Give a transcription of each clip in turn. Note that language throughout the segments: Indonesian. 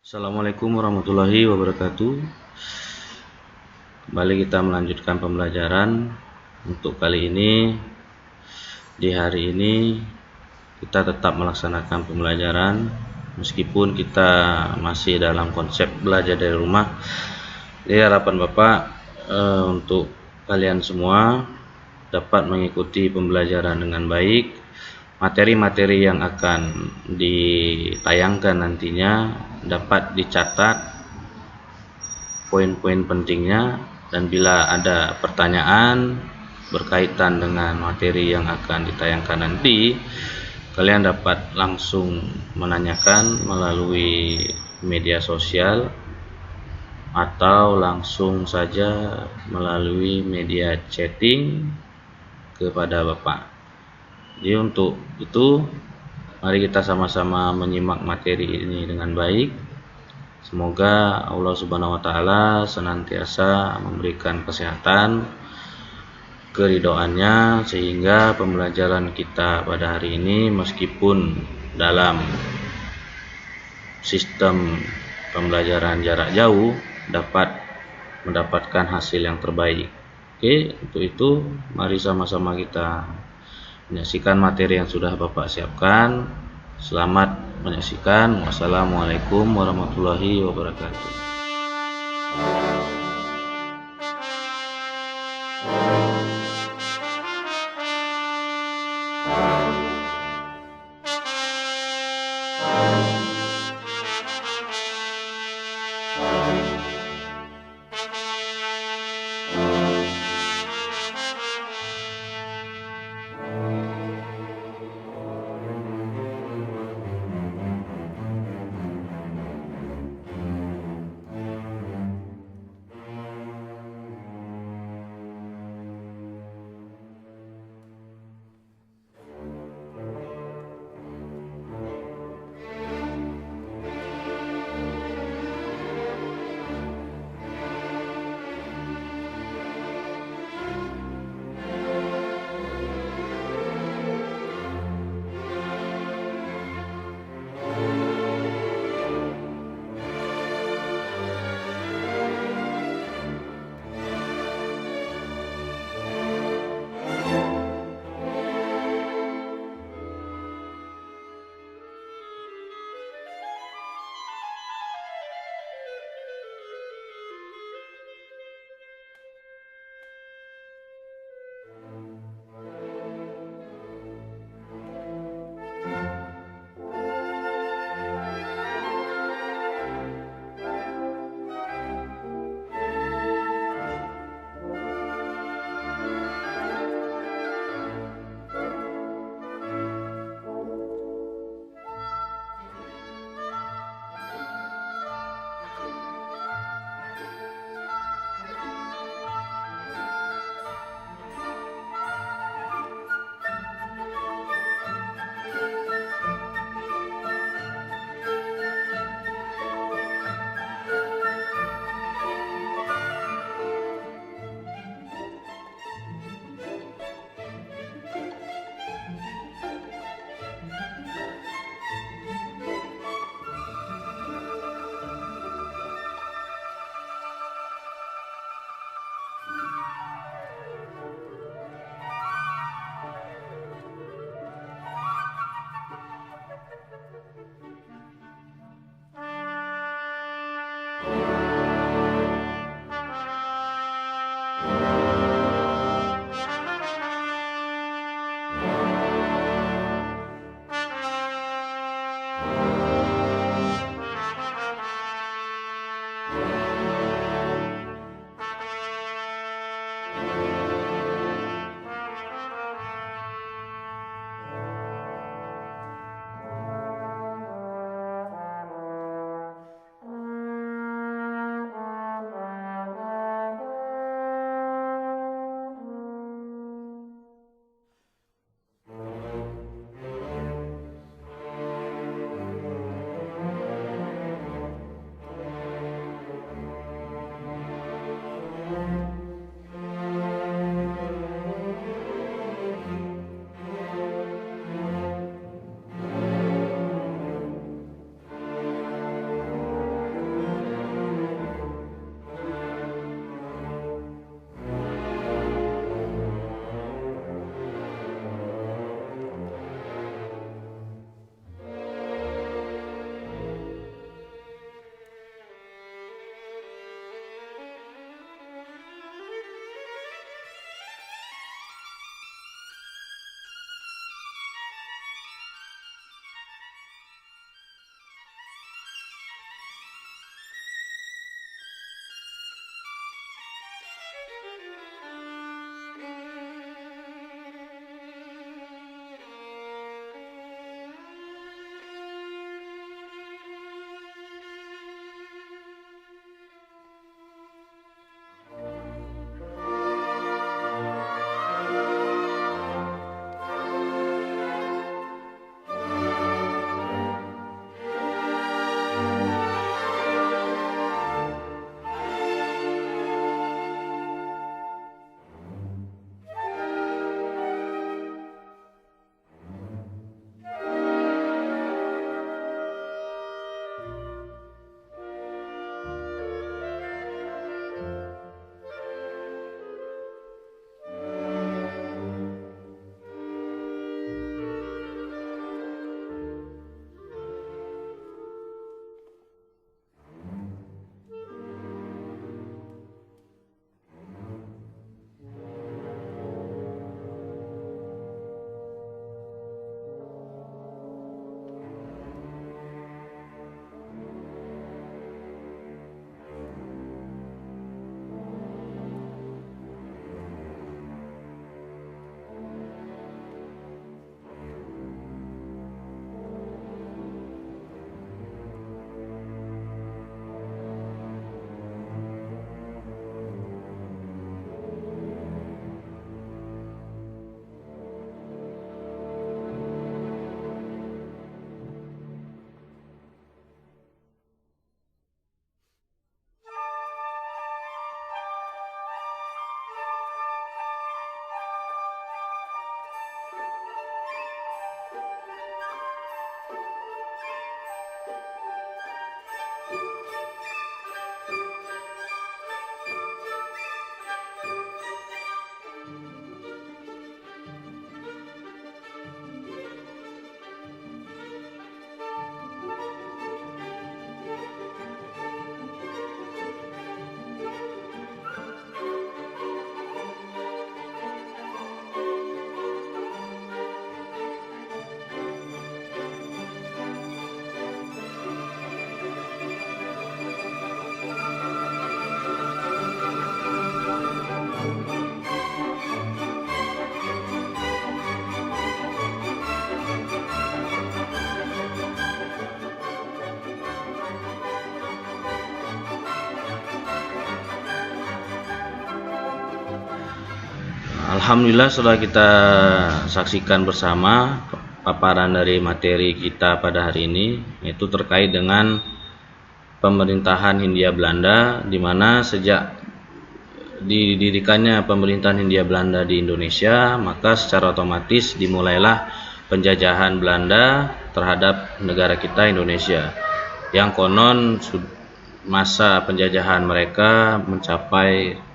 Assalamualaikum warahmatullahi wabarakatuh. Kembali kita melanjutkan pembelajaran. Untuk kali ini, di hari ini kita tetap melaksanakan pembelajaran meskipun kita masih dalam konsep belajar dari rumah. Jadi harapan Bapak untuk kalian semua dapat mengikuti pembelajaran dengan baik. Materi-materi yang akan ditayangkan nantinya dapat dicatat poin-poin pentingnya, dan bila ada pertanyaan berkaitan dengan materi yang akan ditayangkan nanti, kalian dapat langsung menanyakan melalui media sosial atau langsung saja melalui media chatting kepada Bapak. Jadi untuk itu, mari kita sama-sama menyimak materi ini dengan baik. Semoga Allah Subhanahu wa Ta'ala senantiasa memberikan kesehatan, keridhoannya, sehingga pembelajaran kita pada hari ini meskipun dalam sistem pembelajaran jarak jauh dapat mendapatkan hasil yang terbaik. Oke, untuk itu mari sama-sama kita menyaksikan materi yang sudah Bapak siapkan. Selamat menyaksikan. Wassalamualaikum warahmatullahi wabarakatuh. Alhamdulillah sudah kita saksikan bersama paparan dari materi kita pada hari ini, yaitu terkait dengan pemerintahan Hindia Belanda, di mana sejak didirikannya pemerintahan Hindia Belanda di Indonesia, maka secara otomatis dimulailah penjajahan Belanda terhadap negara kita Indonesia, yang konon masa penjajahan mereka mencapai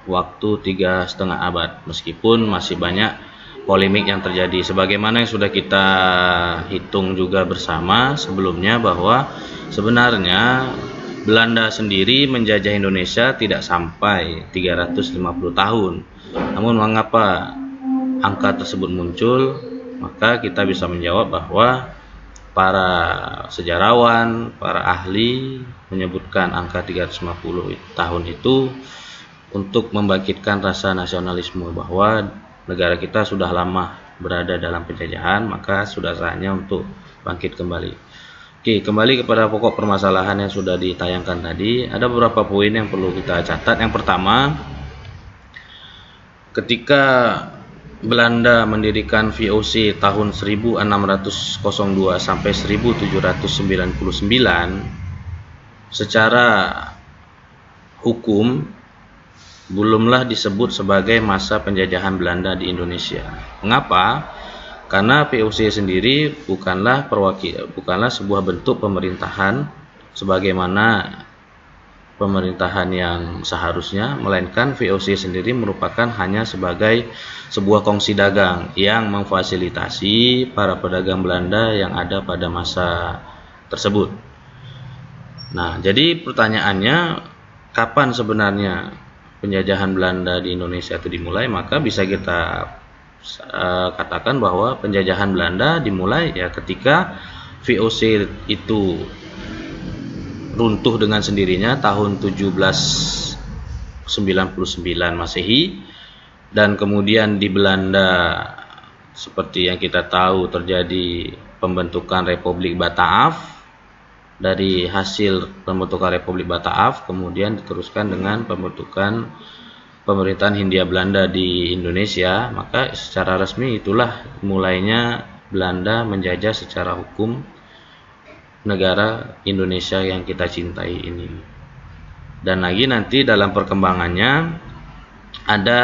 waktu 3,5 abad, meskipun masih banyak polemik yang terjadi, sebagaimana yang sudah kita hitung juga bersama sebelumnya, bahwa sebenarnya Belanda sendiri menjajah Indonesia tidak sampai 350 tahun. Namun mengapa angka tersebut muncul? Maka kita bisa menjawab bahwa para sejarawan, para ahli menyebutkan angka 350 tahun itu untuk membangkitkan rasa nasionalisme, bahwa negara kita sudah lama berada dalam penjajahan, maka sudah saatnya untuk bangkit kembali. Oke, kembali kepada pokok permasalahan yang sudah ditayangkan tadi. Ada beberapa poin yang perlu kita catat. Yang pertama, ketika Belanda mendirikan VOC tahun 1602 sampai 1799, secara hukum belumlah disebut sebagai masa penjajahan Belanda di Indonesia. Mengapa? Karena VOC sendiri bukanlah sebuah bentuk pemerintahan sebagaimana pemerintahan yang seharusnya, melainkan VOC sendiri merupakan hanya sebagai sebuah kongsi dagang yang memfasilitasi para pedagang Belanda yang ada pada masa tersebut. Nah, jadi pertanyaannya, kapan sebenarnya penjajahan Belanda di Indonesia itu dimulai? Maka bisa kita katakan bahwa penjajahan Belanda dimulai ya ketika VOC itu runtuh dengan sendirinya tahun 1799 Masehi, dan kemudian di Belanda seperti yang kita tahu terjadi pembentukan Republik Bataaf. Dari hasil pembentukan Republik Bataaf kemudian diteruskan dengan pembentukan pemerintahan Hindia Belanda di Indonesia, maka secara resmi itulah mulainya Belanda menjajah secara hukum negara Indonesia yang kita cintai ini. Dan lagi nanti dalam perkembangannya ada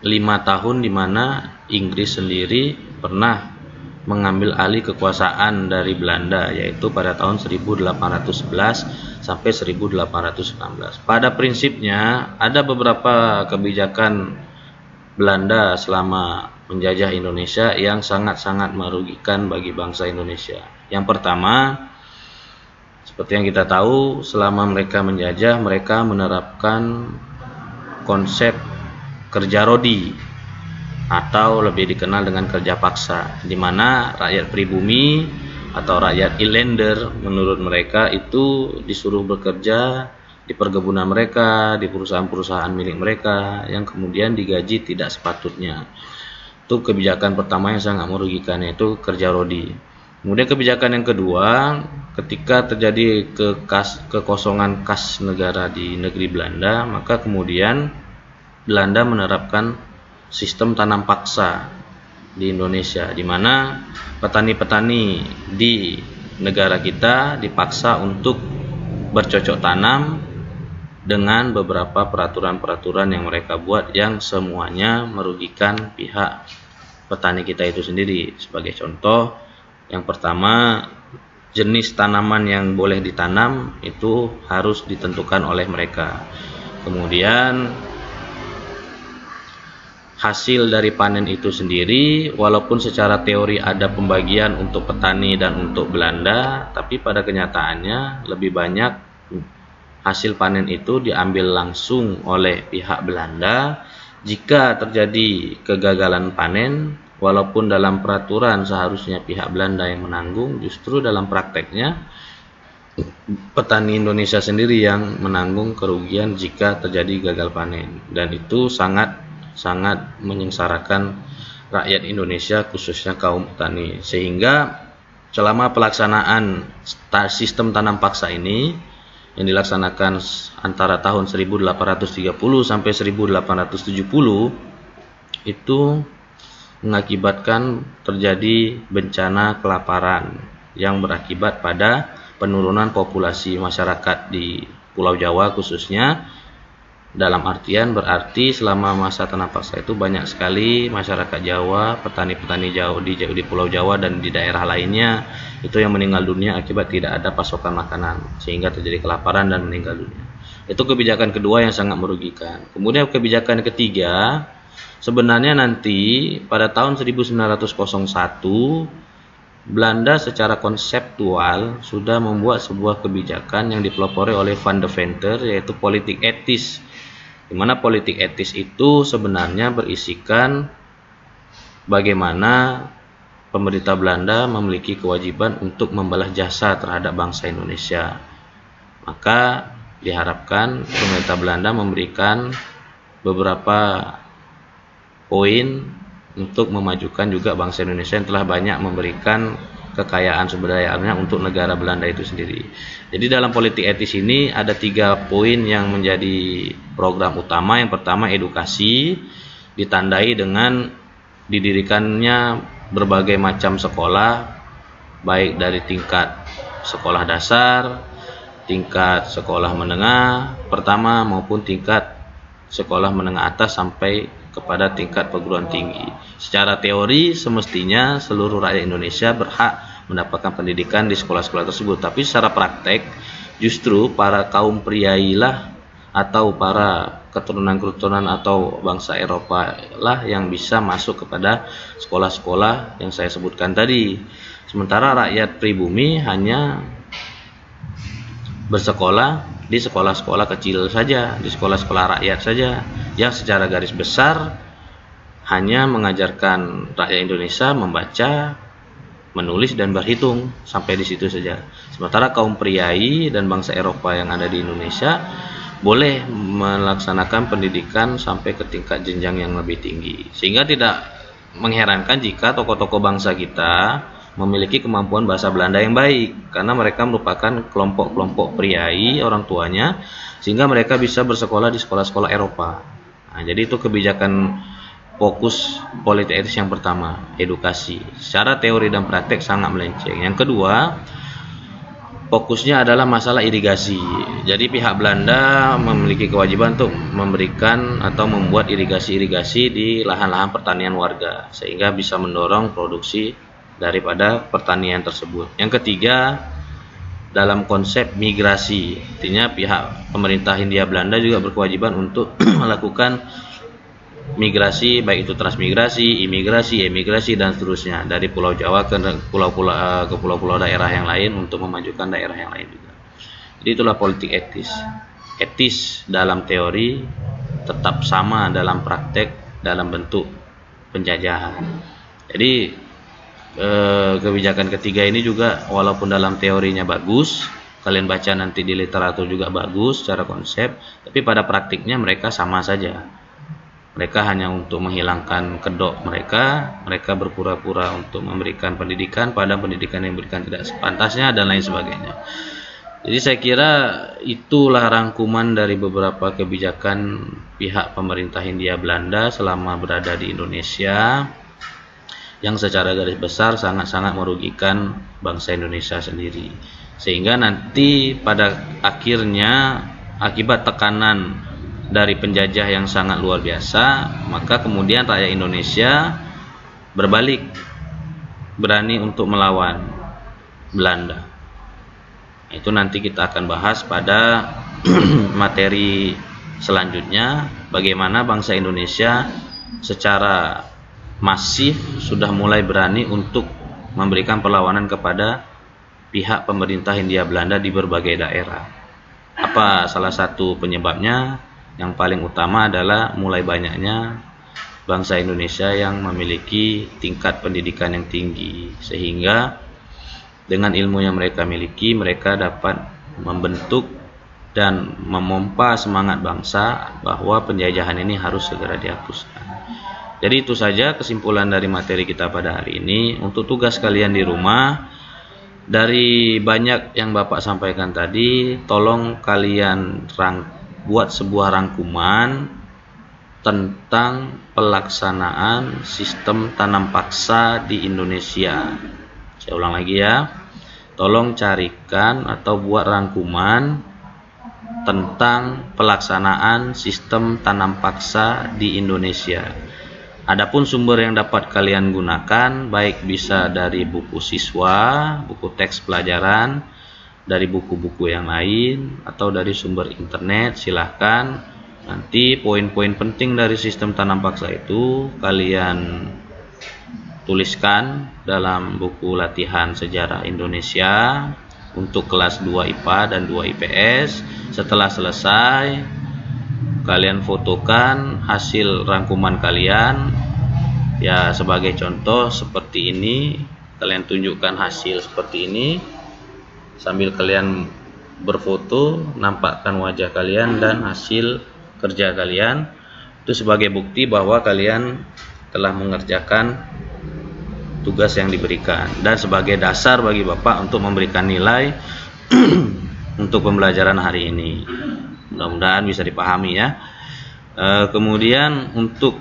5 tahun di mana Inggris sendiri pernah mengambil alih kekuasaan dari Belanda, yaitu pada tahun 1811 sampai 1816. Pada prinsipnya ada beberapa kebijakan Belanda selama menjajah Indonesia yang sangat-sangat merugikan bagi bangsa Indonesia. Yang pertama, seperti yang kita tahu, selama mereka menjajah, mereka menerapkan konsep kerja rodi atau lebih dikenal dengan kerja paksa, di mana rakyat pribumi atau rakyat inlander menurut mereka itu disuruh bekerja di perkebunan mereka, di perusahaan-perusahaan milik mereka, yang kemudian digaji tidak sepatutnya. Itu kebijakan pertama yang sangat merugikan, yaitu kerja rodi. Kemudian kebijakan yang kedua, ketika terjadi kekosongan kas negara di negeri Belanda, maka kemudian Belanda menerapkan sistem tanam paksa di Indonesia, di mana petani-petani di negara kita dipaksa untuk bercocok tanam dengan beberapa peraturan-peraturan yang mereka buat, yang semuanya merugikan pihak petani kita itu sendiri. Sebagai contoh, yang pertama, jenis tanaman yang boleh ditanam itu harus ditentukan oleh mereka. Kemudian hasil dari panen itu sendiri, walaupun secara teori ada pembagian untuk petani dan untuk Belanda, tapi pada kenyataannya lebih banyak hasil panen itu diambil langsung oleh pihak Belanda. Jika terjadi kegagalan panen, walaupun dalam peraturan seharusnya pihak Belanda yang menanggung, justru dalam prakteknya petani Indonesia sendiri yang menanggung kerugian jika terjadi gagal panen, dan itu sangat menyengsarakan rakyat Indonesia, khususnya kaum petani. Sehingga selama pelaksanaan sistem tanam paksa ini yang dilaksanakan antara tahun 1830 sampai 1870, itu mengakibatkan terjadi bencana kelaparan yang berakibat pada penurunan populasi masyarakat di Pulau Jawa khususnya. Dalam artian berarti selama masa tanam paksa itu banyak sekali masyarakat Jawa, petani-petani Jawa di Pulau Jawa dan di daerah lainnya itu yang meninggal dunia akibat tidak ada pasokan makanan sehingga terjadi kelaparan dan meninggal dunia. Itu kebijakan kedua yang sangat merugikan. Kemudian kebijakan ketiga, sebenarnya nanti pada tahun 1901 Belanda secara konseptual sudah membuat sebuah kebijakan yang dipelopori oleh Van Deventer, yaitu politik etis, di mana politik etis itu sebenarnya berisikan bagaimana pemerintah Belanda memiliki kewajiban untuk membalas jasa terhadap bangsa Indonesia. Maka diharapkan pemerintah Belanda memberikan beberapa poin untuk memajukan juga bangsa Indonesia yang telah banyak memberikan kekayaan sumber dayanya untuk negara Belanda itu sendiri. Jadi dalam politik etis ini ada 3 poin yang menjadi program utama. Yang pertama, edukasi, ditandai dengan didirikannya berbagai macam sekolah, baik dari tingkat sekolah dasar, tingkat sekolah menengah pertama maupun tingkat sekolah menengah atas sampai kepada tingkat perguruan tinggi. Secara teori semestinya seluruh rakyat Indonesia berhak mendapatkan pendidikan di sekolah-sekolah tersebut, tapi secara praktek justru para kaum priailah atau para keturunan-keturunan atau bangsa Eropa lah yang bisa masuk kepada sekolah-sekolah yang saya sebutkan tadi. Sementara rakyat pribumi hanya bersekolah di sekolah-sekolah kecil saja, di sekolah-sekolah rakyat saja, yang secara garis besar hanya mengajarkan rakyat Indonesia membaca, menulis dan berhitung, sampai di situ saja. Sementara kaum priai dan bangsa Eropa yang ada di Indonesia boleh melaksanakan pendidikan sampai ke tingkat jenjang yang lebih tinggi. Sehingga tidak mengherankan jika tokoh-tokoh bangsa kita memiliki kemampuan bahasa Belanda yang baik, karena mereka merupakan kelompok-kelompok priai orang tuanya, sehingga mereka bisa bersekolah di sekolah-sekolah Eropa. Nah, jadi itu kebijakan fokus politik etis yang pertama, edukasi. Secara teori dan praktek sangat melenceng. Yang kedua, fokusnya adalah masalah irigasi. Jadi pihak Belanda memiliki kewajiban untuk memberikan atau membuat irigasi-irigasi di lahan-lahan pertanian warga, sehingga bisa mendorong produksi daripada pertanian tersebut. Yang ketiga, dalam konsep migrasi, artinya pihak pemerintah Hindia Belanda juga berkewajiban untuk melakukan migrasi, baik itu transmigrasi, imigrasi, emigrasi dan seterusnya, dari Pulau Jawa ke pulau-pulau daerah yang lain untuk memajukan daerah yang lain juga. Jadi itulah politik etis. Etis dalam teori tetap sama dalam praktek dalam bentuk penjajahan. Jadi kebijakan ketiga ini juga walaupun dalam teorinya bagus, kalian baca nanti di literatur juga bagus secara konsep, tapi pada praktiknya mereka sama saja. Mereka hanya untuk menghilangkan kedok mereka berpura-pura untuk memberikan pendidikan pada pendidikan yang diberikan tidak sepantasnya dan lain sebagainya. Jadi saya kira itulah rangkuman dari beberapa kebijakan pihak pemerintah Hindia Belanda selama berada di Indonesia, yang secara garis besar sangat-sangat merugikan bangsa Indonesia sendiri. Sehingga nanti pada akhirnya akibat tekanan dari penjajah yang sangat luar biasa, maka kemudian rakyat Indonesia berbalik, berani untuk melawan Belanda. Itu nanti kita akan bahas pada materi selanjutnya, bagaimana bangsa Indonesia secara masif sudah mulai berani untuk memberikan perlawanan kepada pihak pemerintah Hindia Belanda di berbagai daerah. Apa salah satu penyebabnya? Yang paling utama adalah mulai banyaknya bangsa Indonesia yang memiliki tingkat pendidikan yang tinggi, sehingga dengan ilmu yang mereka miliki, mereka dapat membentuk dan memompa semangat bangsa bahwa penjajahan ini harus segera dihapuskan. Jadi itu saja kesimpulan dari materi kita pada hari ini. Untuk tugas kalian di rumah, dari banyak yang Bapak sampaikan tadi, tolong kalian buat sebuah rangkuman tentang pelaksanaan sistem tanam paksa di Indonesia. Saya ulang lagi ya. Tolong carikan atau buat rangkuman tentang pelaksanaan sistem tanam paksa di Indonesia. Adapun sumber yang dapat kalian gunakan baik bisa dari buku siswa, buku teks pelajaran, dari buku-buku yang lain, atau dari sumber internet. Silahkan. Nanti poin-poin penting dari sistem tanam paksa itu kalian tuliskan dalam buku latihan sejarah Indonesia untuk kelas 2 IPA dan 2 IPS. Setelah selesai, kalian fotokan hasil rangkuman kalian. Ya, sebagai contoh seperti ini, kalian tunjukkan hasil seperti ini sambil kalian berfoto, nampakkan wajah kalian dan hasil kerja kalian. Itu sebagai bukti bahwa kalian telah mengerjakan tugas yang diberikan dan sebagai dasar bagi Bapak untuk memberikan nilai untuk pembelajaran hari ini. Mudah-mudahan bisa dipahami ya. Kemudian untuk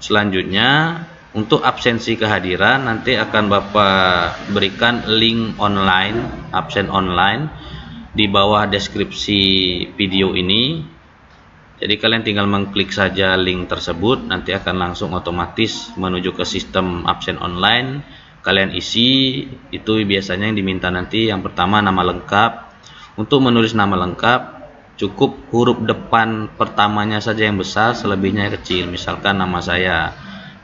selanjutnya, untuk absensi kehadiran nanti akan Bapak berikan link online, absen online di bawah deskripsi video ini. Jadi kalian tinggal mengklik saja link tersebut, nanti akan langsung otomatis menuju ke sistem absen online. Kalian isi, itu biasanya yang diminta nanti yang pertama nama lengkap. Untuk menulis nama lengkap cukup huruf depan pertamanya saja yang besar, selebihnya kecil. Misalkan nama saya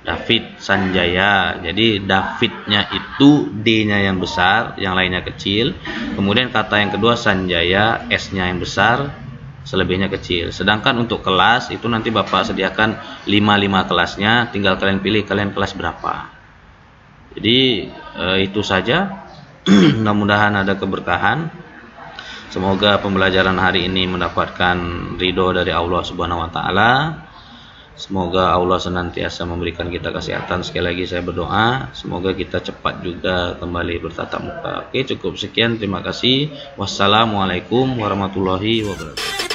David Sanjaya, jadi Davidnya itu D-nya yang besar, yang lainnya kecil. Kemudian kata yang kedua Sanjaya, S-nya yang besar, selebihnya kecil. Sedangkan untuk kelas itu nanti Bapak sediakan 5 kelasnya, tinggal kalian pilih kalian kelas berapa. Jadi itu saja. Mudah-mudahan ada keberkahan. Semoga pembelajaran hari ini mendapatkan ridho dari Allah Subhanahu wa taala. Semoga Allah senantiasa memberikan kita kesehatan. Sekali lagi saya berdoa, semoga kita cepat juga kembali bertatap muka. Oke, cukup sekian. Terima kasih. Wassalamualaikum warahmatullahi wabarakatuh.